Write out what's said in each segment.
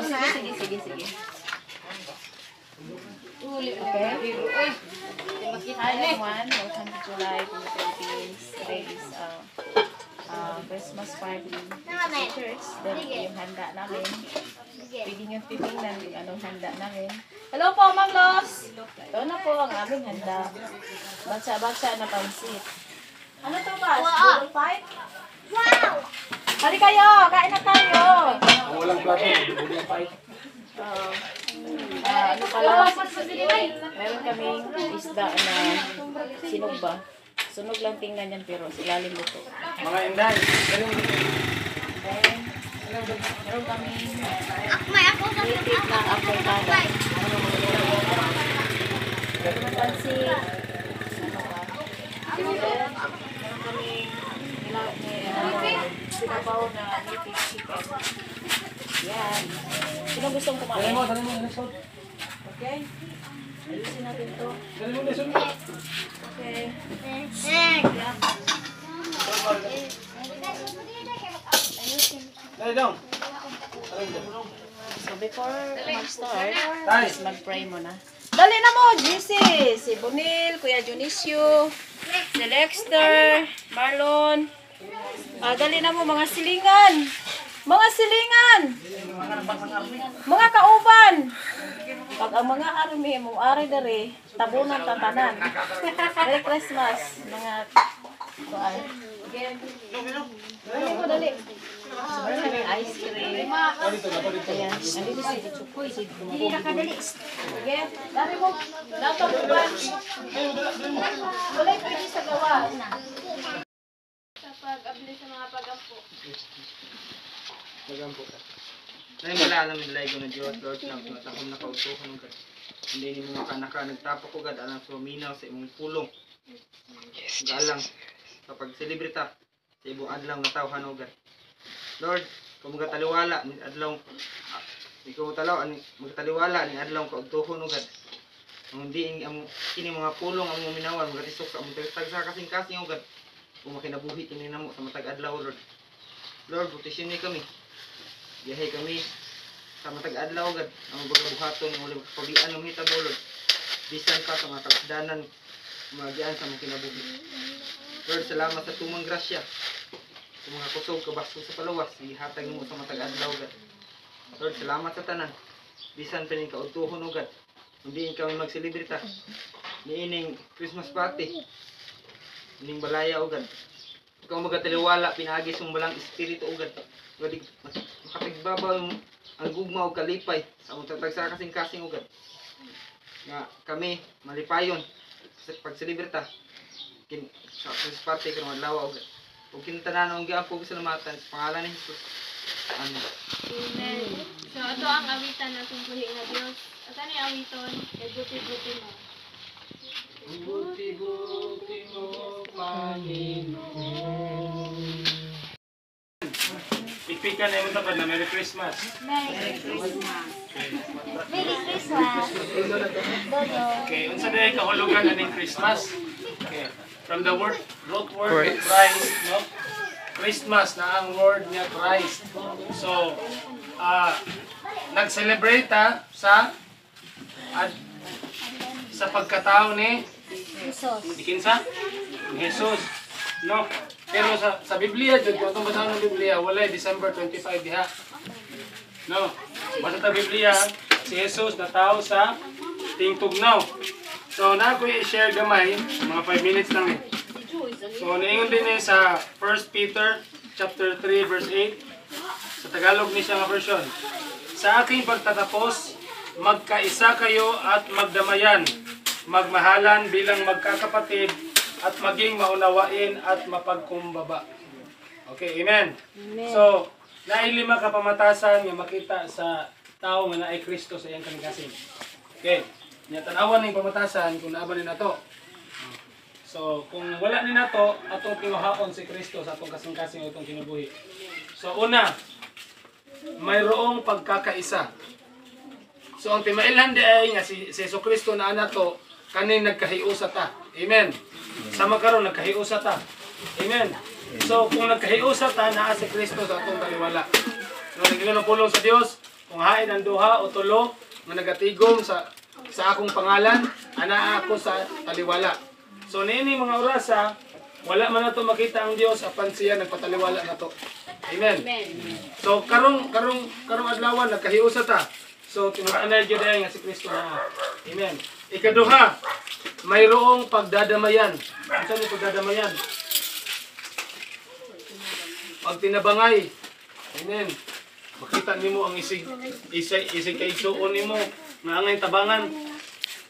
Sige. Okay. Hi everyone, welcome to July from the Philippines. Today is Christmas party sa church. Then yung handa namin. Pwede nyo titingnan kung anong handa namin. Hello po, Ma'am Los! Ito na po ang aming handa. Batsa na pansit. Ano to ba? Noodle fight? Wow! Hali kayo! Kain na tayo! Walang plato, noodle fight. Ano pala? Meron kaming isda na sinog ba? Sunog lang tingnan yan pero silalim luto. Mga inday, Then, meron kaming litit na apple tada. Meron pansit. Meron kaming sinabaw na native chicken. Yan. Sino gustong kumain? Okay. Ayusin natin to. Okay. Yeah. So before mag-start, mag-pray muna. Dali na mo, GC! Si Bonil, Kuya Dionisio, si Lexter, Marlon. Dali na mo, mga silingan! Mga silingan! Mga kauban! Pag ang mga army mo ari dere, tabunan tatanan. Merry Christmas, mga kuan. Dali. Ice cream. Ayan, nandito si Chukoy, si Hindi nakadali. Sige, dari mo. Dato mo ba? Wala pwede sa gawa. Sa pag-abli sa mga pag-ampo. Magampo ka. Dahil wala alam nila yung Diyos, Lord, na takom na kautuhan ng hindi ni mo makanaka, nagtapok ko gad, alang suminaw sa imong pulong. Galang, kapag selebrita, sa ibong adlaw na tawhan o gad. Lord, kung magataliwala, ni adlaw, ikaw magataliwala, ni adlaw kautuhan o gad. Kung hindi, kini mga pulong ang mga minawan, magatisok sa among tagsa kasing-kasing o gad. Kung makinabuhi, kini na mo sa matag adlaw, Lord. Lord, butisyon niyo kami. Biyahe kami sa matag adlaw gad ang bagabuhaton ng ulit pagian ng hitabo Lord. Bisan pa sa mga kalasdanan magian sa mga kinabuhi. Lord, salamat sa tumang grasya. Sa mga kusog kabasto sa palawas, ihatag mo sa matag adlaw gad. Lord, salamat sa tanan. Bisan pa ning kautuhon ugad. Hindi kami magselebrita. Niining Christmas party. Ining balaya ugad. Ikaw magataliwala pinagi sa balang espiritu ugad. Makapigbabaw ang gugma o kalipay sa utatag sa kasing-kasing ugad. Nga kami malipayon sa pagselibrita sa Christmas party karong adlaw ugad. Ug kinatanan ang giapog sa lamatan sa pangalan ni Hesus. Amen. Amen. So ato ang awitan na tungkuli na Dios. Asa ni awiton? Buti-buti mo. Buti-buti mo, Panginoon. Ipikan na yung tapad na Merry Christmas. Merry Christmas. Merry Christmas. Dodo. Okay, unsa day kahulugan na ning Christmas? Okay. From the root word of Christ, no? Christmas na ang word niya Christ. So, nag-celebrate sa pagkatao ni Jesus. Ikinsa? Ni Jesus. No? Pero sa Biblia, kung itong basahan ng Biblia, wala December 25 diha. No? Basta sa Biblia, si Jesus na tao sa tingtugnaw. So, na ako i-share gamay, mga 5 minutes lang eh. So, naingon din eh sa 1 Peter chapter 3 verse 8. Sa Tagalog ni siya nga version. Sa aking pagtatapos, magkaisa kayo at magdamayan, magmahalan bilang magkakapatid, at maging maunawain at mapagkumbaba. Okay, amen? Amen. So, nailima ka pamatasan nga makita sa tao nga naay Kristo sa iyang kanikasin. Okay, tanawan ng pamatasan kung naaban na to. So, kung wala ni nato, atong pinuhaon si Kristo sa atong kasing-kasing atong kinabuhi. So, una, mayroong pagkakaisa. So, ang timailhan di ay nga si Yesu Kristo na nato kaning nagkahiusa ta. Amen. Sama karon nagkahiusa ta. Amen. So kung nagkahiusa ta naa si Kristo sa atong kaliwala. So naging pulong sa Dios, kung hain ang duha o tulo nga nagatigom sa akong pangalan, ana ako sa taliwala. So nini mga orasa, wala man nato makita ang Dios apan siya nagpataliwala nato. Amen. So karong adlaw nagkahiusa ta. So tinuanay gyud ay nga si Kristo na. Amen. Ikaduha, mayroong pagdadamayan. Unsa ni pagdadamayan? Pagtinabangay. Amen. Makita nimo ang isig kay suon nimo nga angay tabangan.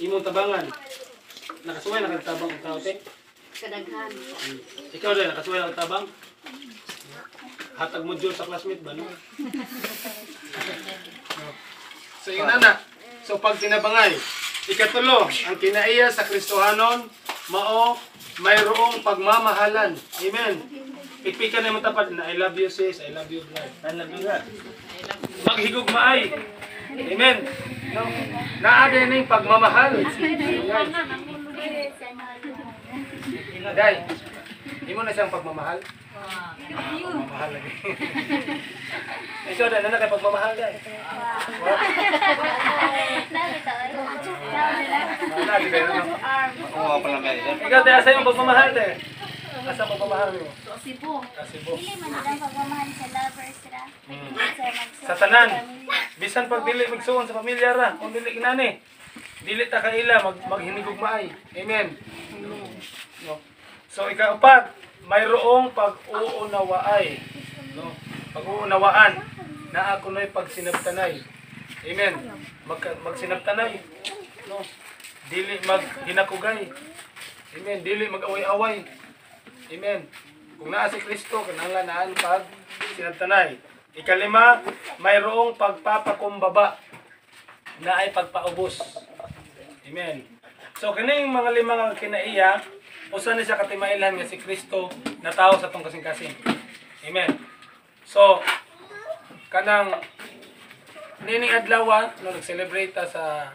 Imong tabangan. Nakasuway na tabang ang tao te. Kadaghan. Ikaw din nakasuway ang tabang. Hatag mo Diyos sa classmate ba no? So yun na. So pag tinabangay, ikatulo, ang kinaiya sa Kristohanon, mao mayroong pagmamahalan. Amen. Pikpikan na mo tapad na I love you sis, I love you brother. I love you God. Maghigugmaay. Amen. No? Naade na yung pagmamahal. Day, hindi mo na siyang pagmamahal? Pagmamahal lagi. Ikaw na kayo pagmamahal day. Ikaw day, asa yung pagmamahal day? Asa pagmamahal mo? Cebu. Cebu. Dili man lang pagmamahal sa lovers ra. Sa tanan. Bisan pag dili magsuon sa pamilya ra, kung dili inani. Dili ta kaila maghinigugmaay. Amen. No. So ikaapat, mayroong pag-uunawaay. No. Pag-uunawaan na ako noy pagsinabtanay. Amen. Magsinabtanay. No. Dili maghinakugay. Amen. Dili mag-away-away. Amen. Kung naa si Kristo, kananglan naan pag sinabtanay. Ikalima, mayroong pagpapakumbaba na ay pagpaubos. Amen. So kining mga lima nga kinaiya, usa ni siya katimailan nga si Kristo na tao sa tong kasing-kasing. Amen. So kanang nining adlaw no nag-celebrate ta sa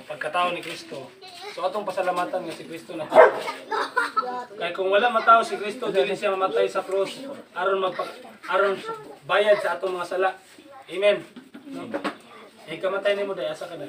pagkatao ni Kristo. So atong pasalamatan nga si Kristo na tao. Kay kung wala matao si Kristo, dili siya mamatay sa krus aron aron bayad sa atong mga sala. Amen. No? Kamatay nimo day asa ka na.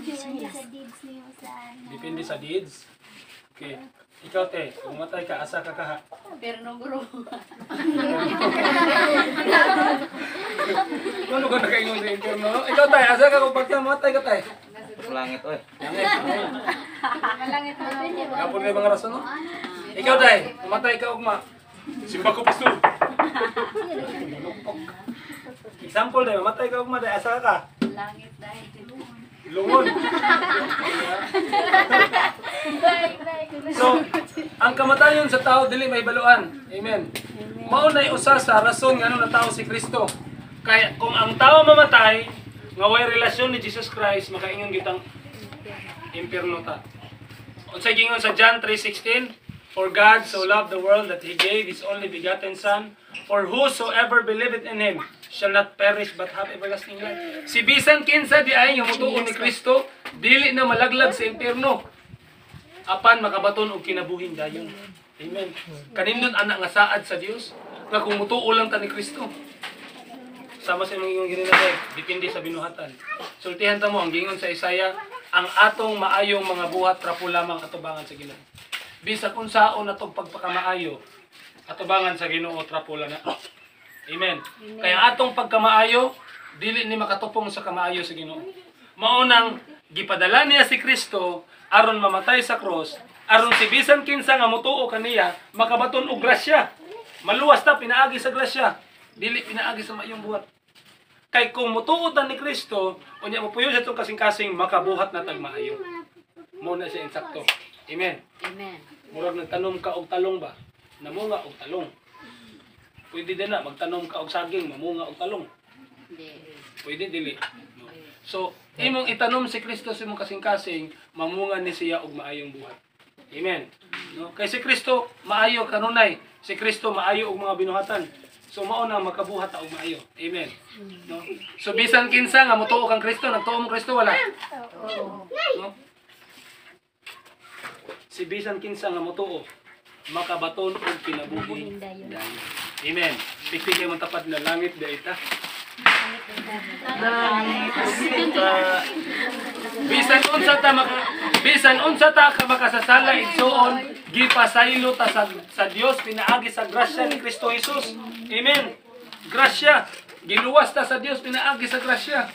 Depende sa deeds niyo sa Depende sa deeds. Okay. Ikaw te, kung matay ka asa ka kaha. Pero no guro. Kuno ka nakaingon sa interno? Ikaw tay, asa ka kung pagka matay ka tay? Langit oy. Langit. malangit na pwede ba? Kapon na yung mga rason, no? Ikaw tay, kung matay ka ugma. Simba ko pasto. Example day, matay ka ugma day, asa ka? Langit dahil. Lungon. So, ang kamatayon sa tao dili may baluan. Amen. Mao nay usa sa rason ngano na tao si Kristo. Kaya kung ang tao mamatay, nga way relasyon ni Jesus Christ, makaingon gitang impierno ta. Unsay gingon sa John 3:16, for God so loved the world that He gave His only begotten Son, for whosoever believeth in Him shall not perish but have everlasting life. Si bisan kinsa di ay nga mutuon ni Kristo, dili na malaglag sa impierno. Apan makabaton og kinabuhing dayon. Amen. Kanindot anak nga saad sa Dios nga kung mutuo lang ta ni Kristo. Sama sa imong ginunay, depende sa binuhatan. Sultihan ta mo ang gingon sa Isaiah, ang atong maayong mga buhat rapo lamang atubangan sa Ginoo. Bisag unsaon atong pagpakamaayo, atubangan sa Ginoo trapo na. Amen. Kaya atong pagkamaayo, dili ni makatupong sa kamaayo sa Ginoo. Maunang gipadala niya si Kristo aron mamatay sa cross, aron si bisan kinsa nga motuo kaniya makabaton og grasya. Maluwas ta pinaagi sa grasya, dili pinaagi sa maayong buhat. Kay kung motuo ta ni Kristo, unya mopuyo sa itong kasing-kasing makabuhat na tag maayo. Mo na siya insakto. Amen. Amen. Murag nagtanom ka og talong ba? Namunga og talong. Pwede din na magtanom ka og saging, mamunga og talong. Pwede dili. No. So, imong itanom si Kristo sa imong kasing-kasing, mamunga ni siya og maayong buhat. Amen. No? Kay si Kristo maayo kanunay. Si Kristo maayo og mga binuhatan. So mao na makabuhat ta og maayo. Amen. No? So bisan kinsa nga motuo kang Kristo, nagtuo mo Kristo wala. No? Si bisan kinsa nga motuo, makabaton og kinabuhi. Amen. Pipigay mo tapad na langit da ita. Bisan unsa ta ka makasasala igsuon gipasaylo ta sa Dios pinaagi sa grasya ni Kristo Jesus. Amen. Grasya, giluwas ta sa Dios pinaagi sa grasya.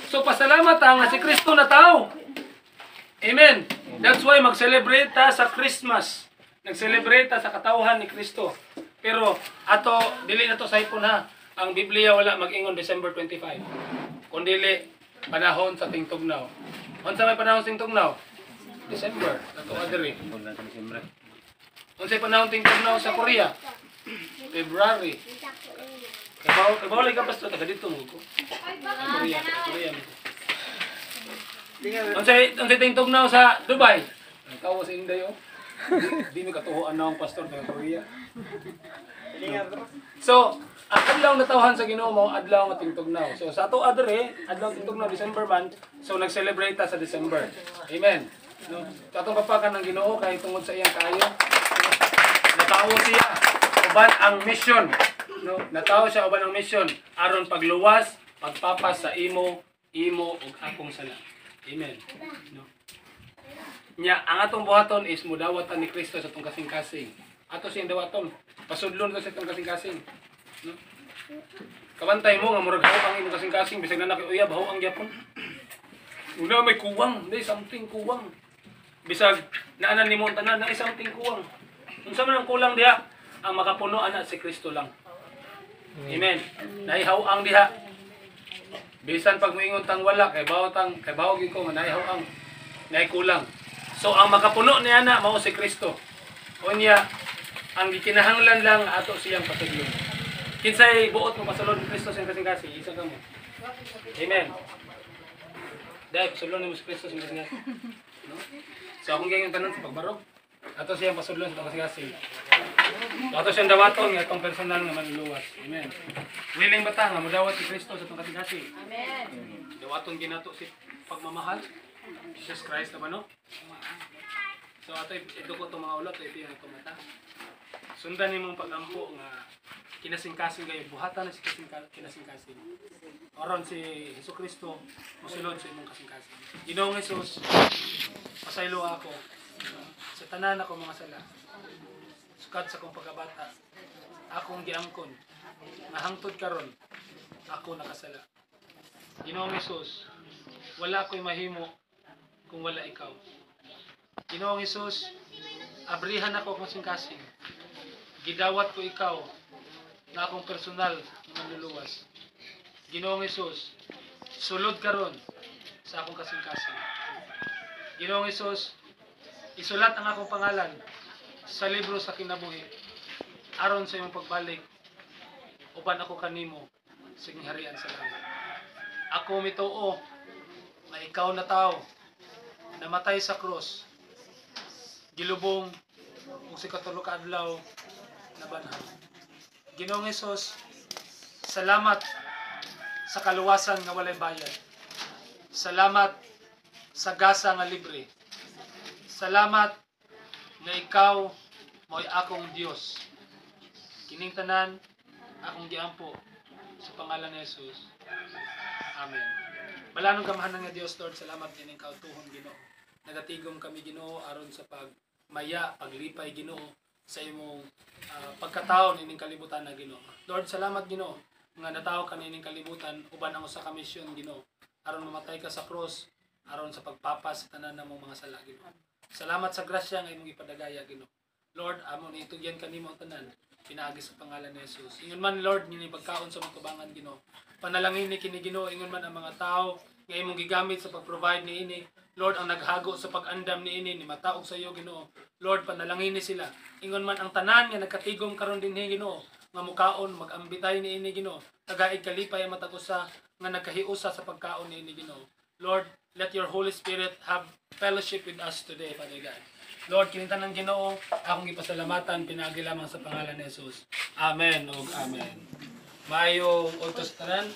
So pasalamat ta nga si Kristo na tao. Amen. That's why mag-celebrate ta sa Christmas. Nag-celebrate ta sa katawhan ni Kristo. Pero ato dili na to sa ipon ha. Ang Biblia wala mag-ingon December 25. Kundili panahon sa tingtugnaw. Unsa may panahon sa tingtugnaw? December. Ato adiri. Unsa panahon tingtugnaw sa Korea? February. Kabaw lagi ka pastor taga dito mo ko. Korea. Unsa tingtugnaw sa Dubai? Ikaw sa Inday oh. Di mi katuhuan na ang pastor taga Korea. So, ang adlaw na tawhan sa Ginoo mao adlaw nga tingtugnaw. So sa ato adre, adlaw tingtugnaw December month, so nag-celebrate ta sa December. Amen. No, katong kapakan ng Ginoo kay tungod sa iyang kaayo. Natawo siya uban ang mission. No, natawo siya uban ang mission aron pagluwas, pagpapas sa imo ug akong sala. Amen. No. Nya ang atong buhaton is mudawatan ni Kristo sa atong kasing-kasing. Ato siyang dawaton. Pasudlon ko sa atong kasing-kasing. No? Kabantay mo nga murag haw ang imong kasing-kasing bisag na nakiuyab haw ang gyapon. Una may kuwang, may something kuwang. Bisag naanan nimo ang tanan na something kuwang. Unsa man ang kulang diha? Ang makapuno ana si Kristo lang. Amen. Nahihaw ang diha. Bisan pag moingon tang wala kay bawog gyud ko nga nahihaw ang nahi kulang. So ang makapuno niya na mao si Kristo. Unya ang gikinahanglan lang ato siyang pasudlon. Kinsay buot mo pasulod ni Kristo sa kasing-kasing, isa ka mo. Amen. Dahil pasulod ni mo si Kristo sa kasing-kasing. No? So akong gayong tanan sa pagbarog, ato siyang pasulod sa kasing-kasing. So ato siyang dawaton nga itong personal nga manluluwas. Amen. Willing ba ta nga modawat si Kristo sa itong kasing-kasing? Amen. Dawaton ginato si pagmamahal. Jesus Christ naman no? So ato idukot itong mga ulot, ito yung itong mata. Sundan ni mong pagampo nga kinasing-kasing kayo, buhatan na si kinasing-kasing. Oron si Jesucristo, musulod sa imong kasing-kasing. Ginoong Jesus, pasaylo ako sa tanan ako mga sala. Sukad sa kong pagkabata, akong giangkon, nahangtod karon, ako nakasala. Ginoong Jesus, wala ko'y mahimo kung wala ikaw. Ginoong Jesus, abrihan ako kung kasing-kasing. Gidawat ko ikaw na akong personal na manluluwas. Ginoong Jesus, sulod karon sa akong kasing-kasing. Ginoong Jesus, isulat ang akong pangalan sa libro sa kinabuhi aron sa imong pagbalik uban ako kanimo sa harian sa langit. Ako mituo na ikaw na tao namatay sa krus, gilubong ug sa katulo ka adlaw nabanhaw. Ginoong Jesus, salamat sa kaluwasan nga walay bayad. Salamat sa gasa nga libre. Salamat na ikaw mo'y akong Dios. Kining tanan akong giampo sa pangalan ni Jesus. Amen. Balanong gamahanan nga Dios, Lord, salamat kining kautuhon Ginoo. Nagatigom kami Ginoo aron sa pagmaya, paglipay Ginoo sa imong pagkatao nining kalibutan na Ginoo. Lord, salamat Ginoo nga natawo ka nining kalibutan uban ang usa ka misyon Ginoo aron mamatay ka sa cross aron sa pagpapas sa tanan namong mga sala Ginoo. Salamat sa grasya nga imong ipadagaya Ginoo. Lord, amo ni itugyan kanimo ang tanan pinaagi sa pangalan ni Jesus. Ingon man Lord nini pagkaon sa mga tubangan Ginoo. Panalangin ni kini Ginoo ingon man ang mga tao nga imong gigamit sa pag-provide niini. Lord, ang naghago sa pag-andam niini ni mataog sa iyo Ginoo. Lord, panalangin ni sila. Ingon man ang tanan nga nagkatigom karon dinhi Ginoo nga mukaon mag-ambitay niini Ginoo. Tagaig kalipay ang matag usa nga nagkahiusa sa pagkaon niini Ginoo. Lord, let your Holy Spirit have fellowship with us today, Father God. Lord, kini tanang Ginoo, akong gipasalamatan pinaagi lamang sa pangalan ni Jesus. Amen ug amen. Maayong utos tanan.